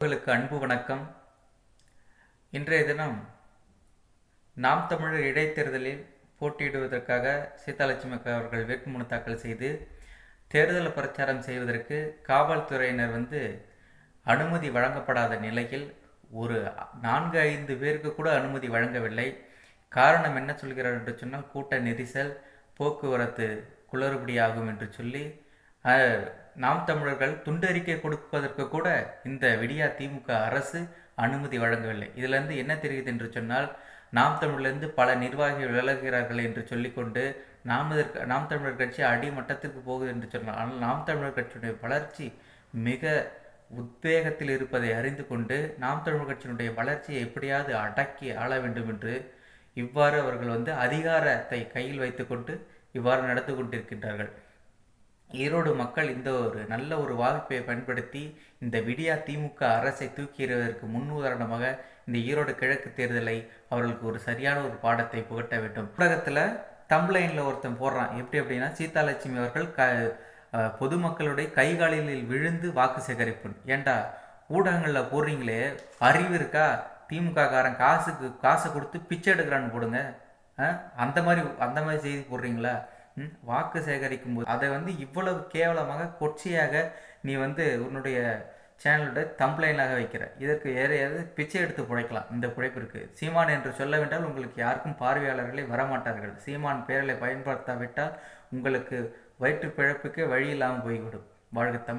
உங்களுக்கு அன்பு வணக்கம். இன்றைய தினம் நாம் தமிழர் இடைத்தேர்தலில் போட்டியிடுவதற்காக சீதாலட்சுமி அக்கா அவர்கள் வேட்புமனு தாக்கல் செய்து தேர்தல் பிரச்சாரம் செய்வதற்கு காவல்துறையினர் அனுமதி வழங்கப்படாத நிலையில் ஒரு 4-5 பேருக்கு கூட அனுமதி வழங்கவில்லை. காரணம் என்ன சொல்கிறார் என்று சொன்னால், கூட்ட நெரிசல், போக்குவரத்து குளறுபடியாகும் என்று சொல்லி நாம் தமிழர்கள் துண்டறிக்கை கொடுப்பதற்கு கூட இந்த விடியா திமுக அரசு அனுமதி வழங்கவில்லை. இதிலிருந்து என்ன தெரியுது என்று சொன்னால், நாம் தமிழிலிருந்து பல நிர்வாகிகள் விலகுகிறார்கள் என்று சொல்லிக்கொண்டு நாம் தமிழர் கட்சி அடிமட்டத்திற்கு போகுது என்று சொன்னால், ஆனால் நாம் தமிழர் கட்சியுடைய வளர்ச்சி மிக உத்வேகத்தில் இருப்பதை அறிந்து கொண்டு நாம் தமிழர் கட்சியினுடைய வளர்ச்சியை எப்படியாவது அடக்கி ஆள வேண்டும் என்று இவ்வாறு அவர்கள் அதிகாரத்தை கையில் வைத்துக்கொண்டு இவ்வாறு நடந்து கொண்டிருக்கின்றார்கள். ஈரோடு மக்கள் இந்த நல்ல ஒரு வாய்ப்பை பயன்படுத்தி இந்த விடியா திமுக அரசை தூக்கி எறிவதற்கு முன்னுதாரணமாக இந்த ஈரோடு கிழக்கு தேர்தலை அவர்களுக்கு ஒரு சரியான ஒரு பாடத்தை புகட்ட வேண்டும். ஊடகத்தில் தம்ப்லைனில் ஒருத்தன் போடுறான், எப்படி அப்படின்னா, சீதாலட்சுமி அவர்கள் பொதுமக்களுடைய கைகாலில் விழுந்து வாக்கு சேகரிப்பு. ஏண்டா ஊடகங்களில் போடுறீங்களே, அறிவு இருக்கா? திமுக காரன் காசை கொடுத்து பிச்சை எடுக்கிறான்னு போடுங்க. அந்த மாதிரி செய்தி போடுறீங்களா? வாக்கு சேகரிக்கும் போது அதை இவ்வளவு கேவலமாக கொச்சையாக நீ உன்னுடைய சேனலோட தம்ப்லைனாக வைக்கிற. இதற்கு ஏறையாவது பிச்சை எடுத்து பிழைக்கலாம். இந்த பிழைப்பிற்கு சீமான் என்று சொல்லவென்றால் உங்களுக்கு யாருக்கும் பார்வையாளர்களே வரமாட்டார்கள். சீமான் பேரலை பயன்படுத்தாவிட்டால் உங்களுக்கு வயிற்று பிழைப்புக்கே வழி இல்லாமல் போய்விடும். வாழ்க தமிழ்.